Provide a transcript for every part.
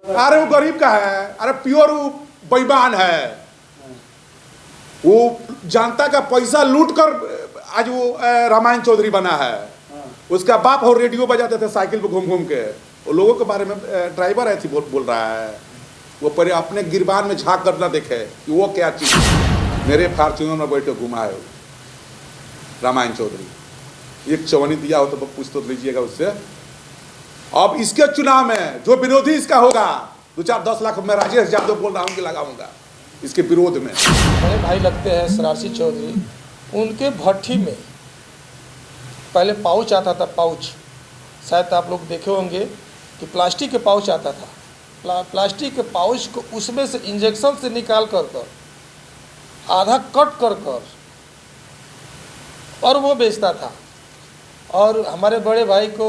अरे वो गरीब का है, अरे प्योर वो बेईमान है। वो जनता का पैसा लूट कर आज वो रामायण चौधरी बना है। उसका बाप और रेडियो बजाते थे साइकिल पे घूम घूम के। वो लोगों के बारे में ड्राइवर ऐसी बोल रहा है। वो पर अपने गिरबान में झांक कर ना देखे कि वो क्या चीज। मेरे फार्चूनर में बैठे घुमा है रामायण चौधरी। एक चवनी दिया हो तो पूछ तो लीजिएगा उससे। अब इसके चुनाव में जो विरोधी इसका होगा 2-4-10 लाख मैं राजेश यादव बोल रहा हूँ कि लगाऊंगा इसके विरोध में। बड़े भाई लगते हैं सरारसी चौधरी, उनके भट्ठी में पहले पाउच आता था। पाउच शायद आप लोग देखे होंगे कि प्लास्टिक के पाउच आता था। प्लास्टिक के पाउच को उसमें से इंजेक्शन से निकाल कर आधा कट कर और वो बेचता था। और हमारे बड़े भाई को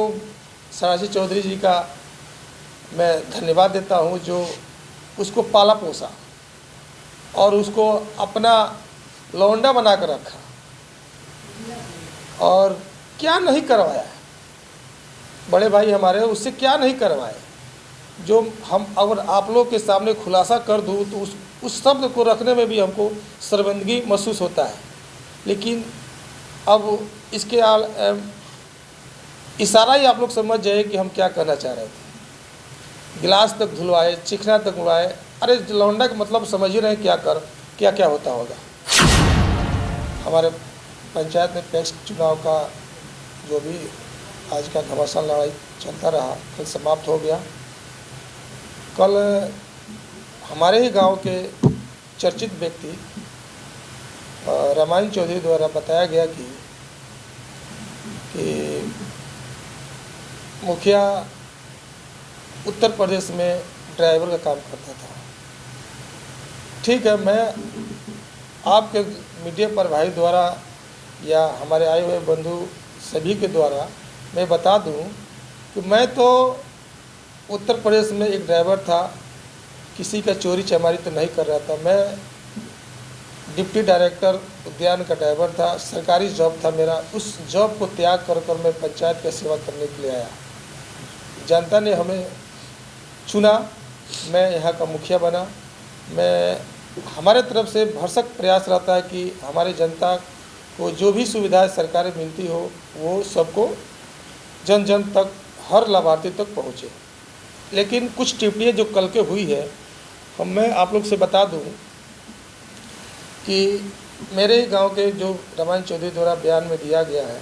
सरारसी चौधरी जी का मैं धन्यवाद देता हूँ जो उसको पाला पोसा और उसको अपना लौंडा बना कर रखा और क्या नहीं करवाया। बड़े भाई हमारे उससे क्या नहीं करवाए जो हम अगर आप लोग के सामने खुलासा कर दूँ तो उस शब्द को रखने में भी हमको शर्मिंदगी महसूस होता है। लेकिन अब इसके इशारा ही आप लोग समझ जाए कि हम क्या कहना चाह रहे थे। गिलास तक धुलवाए, चिकना तक धुलवाए। अरे लौंडा का मतलब समझ ही रहे क्या क्या होता होगा। हमारे पंचायत में पैक्स चुनाव का जो भी आज का घमासान लड़ाई चलता रहा कल समाप्त हो गया। कल हमारे ही गांव के चर्चित व्यक्ति रामायण चौधरी द्वारा बताया गया कि मुखिया उत्तर प्रदेश में ड्राइवर का काम करता था। ठीक है, मैं आपके मीडिया पर भाई द्वारा या हमारे आए हुए बंधु सभी के द्वारा मैं बता दूं कि मैं तो उत्तर प्रदेश में एक ड्राइवर था। किसी का चोरी चमारी तो नहीं कर रहा था। मैं डिप्टी डायरेक्टर उद्यान का ड्राइवर था। सरकारी जॉब था मेरा। उस जॉब को त्याग कर मैं पंचायत का सेवा करने के लिए आया। जनता ने हमें चुना, मैं यहाँ का मुखिया बना। हमारे तरफ से भरसक प्रयास रहता है कि हमारे जनता को जो भी सुविधाएं सरकारी मिलती हो वो सबको जन जन तक, हर लाभार्थी तक पहुँचे। लेकिन कुछ टिप्पणियाँ जो कल के हुई है मैं आप लोग से बता दूं कि मेरे गांव के जो रामायण चौधरी द्वारा बयान में दिया गया है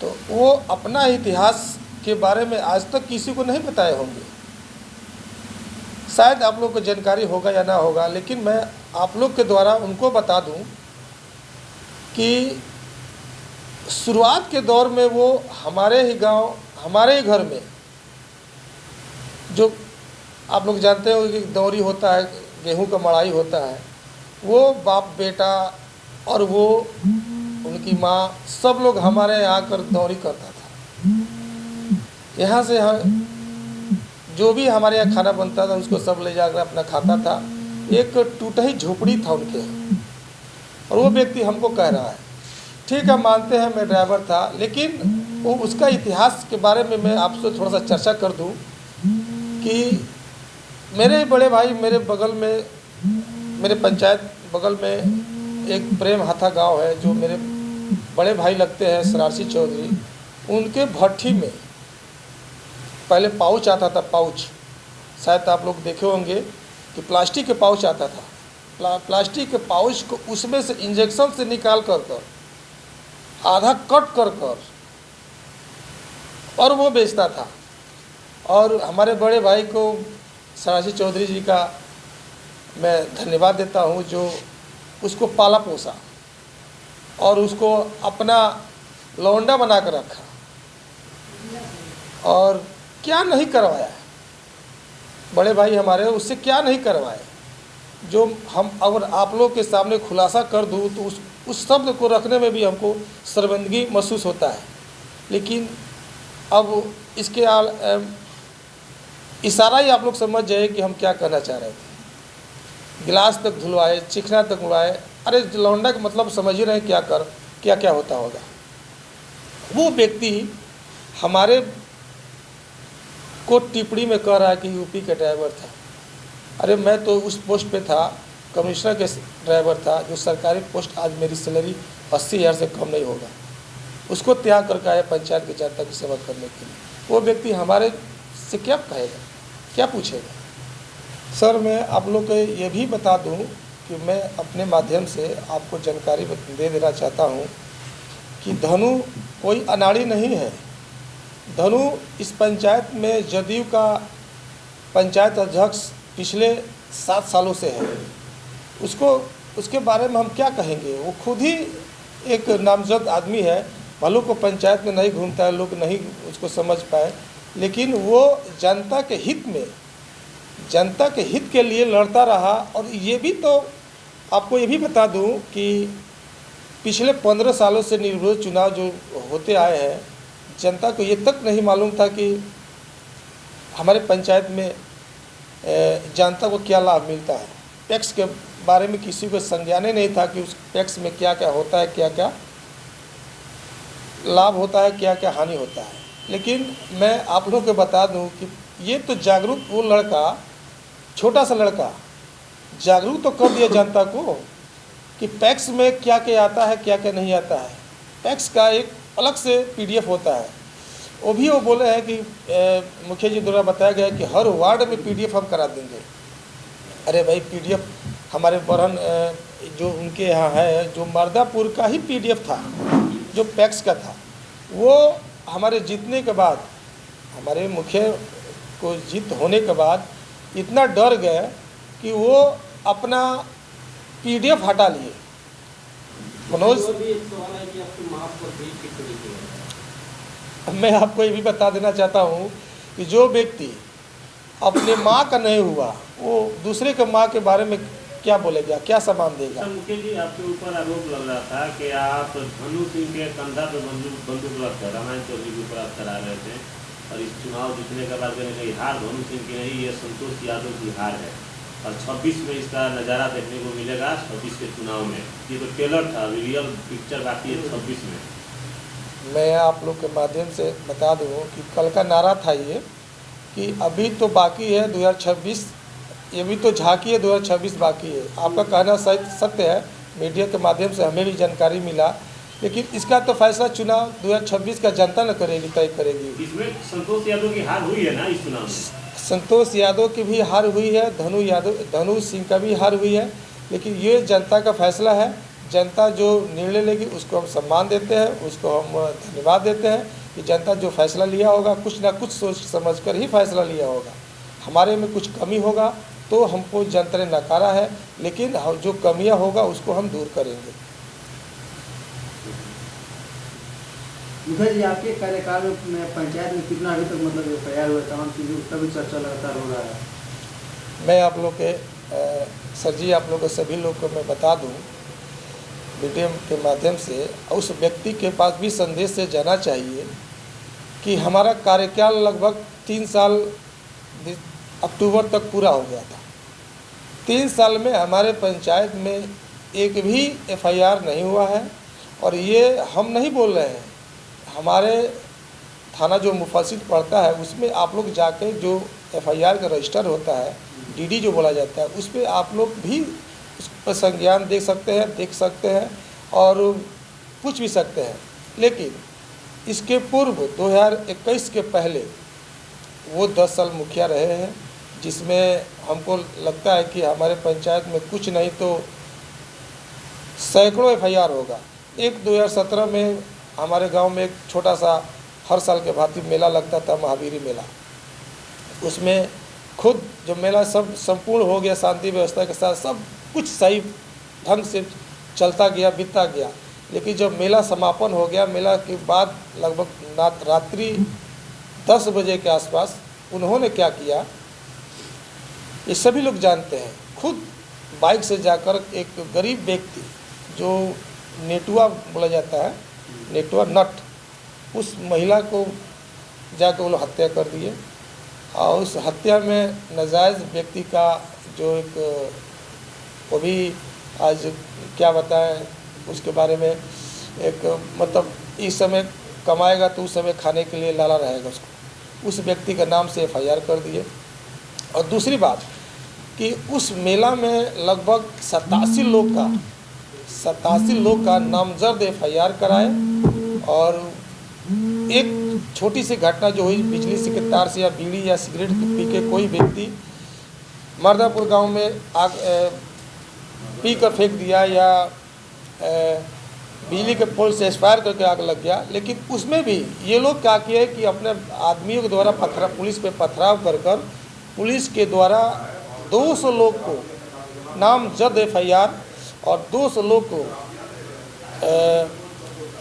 तो वो अपना इतिहास के बारे में आज तक किसी को नहीं बताए होंगे। शायद आप लोग को जानकारी होगा या ना होगा, लेकिन मैं आप लोग के द्वारा उनको बता दूं कि शुरुआत के दौर में वो हमारे ही गांव, हमारे ही घर में, जो आप लोग जानते हो कि दौरी होता है, गेहूं का मड़ाई होता है, वो बाप बेटा और वो उनकी माँ सब लोग हमारे यहाँ आकर दौरी करता था। यहाँ से जो भी हमारे यहाँ खाना बनता था उसको सब ले जाकर अपना खाता था। एक टूटा ही झोपड़ी था उनके यहाँ और वो व्यक्ति हमको कह रहा है, ठीक है मानते हैं मैं ड्राइवर था, लेकिन वो उसका इतिहास के बारे में मैं आपसे थोड़ा सा चर्चा कर दूं कि मेरे बड़े भाई मेरे बगल में, मेरे पंचायत बगल में एक प्रेम हाथा गांव है जो मेरे बड़े भाई लगते हैं सरारसी चौधरी। उनके भट्ठी में पहले पाउच आता था। पाउच शायद आप लोग देखे होंगे कि प्लास्टिक के पाउच आता था। प्लास्टिक के पाउच को उसमें से इंजेक्शन से निकाल कर आधा कट कर और वो बेचता था। और हमारे बड़े भाई को सरारसी चौधरी जी का मैं धन्यवाद देता हूँ जो उसको पाला पोसा और उसको अपना लौंडा बना कर रखा और क्या नहीं करवाया। बड़े भाई हमारे उससे क्या नहीं करवाए जो हम अगर आप लोग के सामने खुलासा कर दूँ तो उस शब्द को रखने में भी हमको शर्मिंदगी महसूस होता है। लेकिन अब इसके इशारा ही आप लोग समझ जाए कि हम क्या कहना चाह रहे थे। गिलास तक धुलवाए, चिकना तक धुलवाए। अरे लौंडा का मतलब समझ ही रहे क्या क्या होता होगा। वो व्यक्ति हमारे को टिप्पणी में कह रहा है कि यूपी का ड्राइवर था। अरे मैं तो उस पोस्ट पे था, कमिश्नर के ड्राइवर था, जो सरकारी पोस्ट आज मेरी सैलरी 80,000 से कम नहीं होगा, उसको त्याग करके आया पंचायत की जनता की सेवा करने के लिए। वो व्यक्ति हमारे से क्या कहेगा, क्या पूछेगा? सर मैं आप लोग को ये भी बता दूं कि मैं अपने माध्यम से आपको जानकारी दे देना चाहता हूं कि धनु कोई अनाड़ी नहीं है। धनु इस पंचायत में जदयू का पंचायत अध्यक्ष पिछले 7 सालों से है। उसके बारे में हम क्या कहेंगे? वो खुद ही एक नामजद आदमी है, भले को पंचायत में नहीं घूमता है, लोग नहीं उसको समझ पाए, लेकिन वो जनता के हित में, जनता के हित के लिए लड़ता रहा। और ये भी तो आपको ये भी बता दूं कि पिछले 15 सालों से निर्विरोध चुनाव जो होते आए हैं, जनता को ये तक नहीं मालूम था कि हमारे पंचायत में जनता को क्या लाभ मिलता है। टैक्स के बारे में किसी को संज्ञान ही नहीं था कि उस टैक्स में क्या क्या होता है, क्या क्या लाभ होता है, क्या क्या हानि होता है। लेकिन मैं आप लोगों को बता दूं कि ये तो जागरूक वो लड़का, छोटा सा लड़का जागरूक तो कर दिया जनता को कि टैक्स में क्या क्या आता है, क्या क्या नहीं आता है। टैक्स का एक अलग से PDF होता है, वो भी वो बोले हैं कि मुखिया जी द्वारा बताया गया है कि हर वार्ड में PDF हम करा देंगे। अरे भाई PDF हमारे बरहन जो उनके यहाँ है, जो मर्दापुर का ही PDF था जो टैक्स का था, वो हमारे जीतने के बाद, हमारे मुखिया को जीत होने के बाद इतना डर गए कि वो अपना PDF हटा लिए। मनोज, मैं आपको ये भी बता देना चाहता हूँ कि जो व्यक्ति अपने माँ का नहीं हुआ, वो दूसरे के माँ के बारे में क्या बोलेगा, क्या सामान देगा? मुखिया जी, आपके ऊपर आरोप लग रहा था कि आप धनु सिंह के कंधा पे बंदूक रखकर रामायण चौधरी के ऊपर आप चला रहे थे, और इस चुनाव जीतने के बाद कहीं हार धनु सिंह की नहीं, ये संतोष यादव की हार है। और 26 में इसका नज़ारा देखने को मिलेगा। 26 के चुनाव में ये तो ट्रेलर था, रियल पिक्चर बाकी है 26 में। मैं आप लोग के माध्यम से बता दूँ कि कल का नारा था ये कि अभी तो बाकी है 2026, ये भी तो झांकी है, 2026 बाकी है। आपका कहना सत्य है, मीडिया के माध्यम से हमें भी जानकारी मिला, लेकिन इसका तो फैसला चुनाव 2026 का जनता न करेगी, तय करेगी। इसमें संतोष यादव की हार हुई है ना इस चुनाव में? संतोष यादव की भी हार हुई है, धनु सिंह का भी हार हुई है, लेकिन ये जनता का फैसला है। जनता जो निर्णय लेगी उसको हम सम्मान देते हैं, उसको हम धन्यवाद देते हैं कि जनता जो फैसला लिया होगा, कुछ ना कुछ सोच समझ कर ही फैसला लिया होगा। हमारे में कुछ कमी होगा तो हमको जनता ने नकारा है, लेकिन जो कमियां होगा उसको हम दूर करेंगे। मुखिया जी, आपके कार्यकाल में पंचायत में कितना अभी तक मतलब FIR हुआ, तमाम चीज़ें उसका भी चर्चा लगातार हो रहा है? मैं आप लोग के सर जी, आप लोग सभी लोग को मैं बता दूं मीडिया के माध्यम से, उस व्यक्ति के पास भी संदेश से जाना चाहिए कि हमारा कार्यकाल लगभग 3 साल अक्टूबर तक पूरा हो गया था। 3 साल में हमारे पंचायत में एक भी FIR नहीं हुआ है। और ये हम नहीं बोल रहे हैं, हमारे थाना जो मुफस्सिल पड़ता है उसमें आप लोग जाके जो FIR का रजिस्टर होता है, DD जो बोला जाता है, उस पर आप लोग भी उस पर संज्ञान देख सकते हैं और पूछ भी सकते हैं। लेकिन इसके पूर्व 2021 के पहले वो 10 साल मुखिया रहे हैं, जिसमें हमको लगता है कि हमारे पंचायत में कुछ नहीं तो सैकड़ों FIR होगा। एक 2017 में हमारे गांव में एक छोटा सा हर साल के भांति मेला लगता था, महावीरी मेला। उसमें खुद जो मेला सब संपूर्ण हो गया, शांति व्यवस्था के साथ सब कुछ सही ढंग से चलता गया, बीतता गया। लेकिन जब मेला समापन हो गया, मेला के बाद लगभग रात्रि 10 बजे के आसपास उन्होंने क्या किया, ये सभी लोग जानते हैं। खुद बाइक से जाकर एक गरीब व्यक्ति जो नेटुआ बोला जाता है, नेटुआ नट, उस महिला को जाकर वो लोग हत्या कर दिए। और उस हत्या में नाजायज़ व्यक्ति का जो एक, वो भी आज क्या बताएं उसके बारे में, एक मतलब इस समय कमाएगा तो उस समय खाने के लिए लाला रहेगा उसको। उस व्यक्ति के नाम से FIR कर दिए। और दूसरी बात कि उस मेला में लगभग 87 लोग का नामजद FIR कराए। और एक छोटी सी घटना जो हुई, बिजली से के तार से या बीड़ी या सिगरेट पी के कोई व्यक्ति मर्दापुर गांव में आग पी कर फेंक दिया या बिजली के पोल से एक्सपायर करके आग लग गया, लेकिन उसमें भी ये लोग क्या किए कि अपने आदमियों के द्वारा पुलिस पे पथराव कर पुलिस के द्वारा 200 लोग को नामजद FIR और 200 लोग को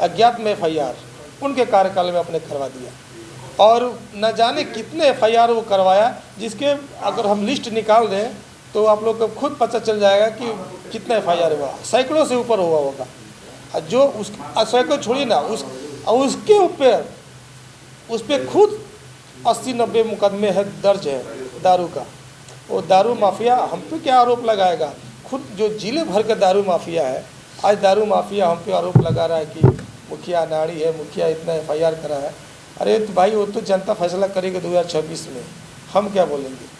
अज्ञात में FIR उनके कार्यकाल में अपने करवा दिया। और न जाने कितने FIR वो करवाया, जिसके अगर हम लिस्ट निकाल दें तो आप लोग को खुद पता चल जाएगा कि कितने FIR हुआ, सैकड़ों से ऊपर हुआ होगा। जो उस सैकड़ों छोड़िए ना, उसके ऊपर उस पर खुद 80-90 मुकदमे है दर्ज है दारू का। वो दारू माफिया हम पे क्या आरोप लगाएगा? खुद जो जिले भर का दारू माफिया है, आज दारू माफिया हम पे आरोप लगा रहा है कि मुखिया नाड़ी है, मुखिया इतना FIR करा है। अरे तो भाई वो तो जनता फैसला करेगी 2026 में, हम क्या बोलेंगे?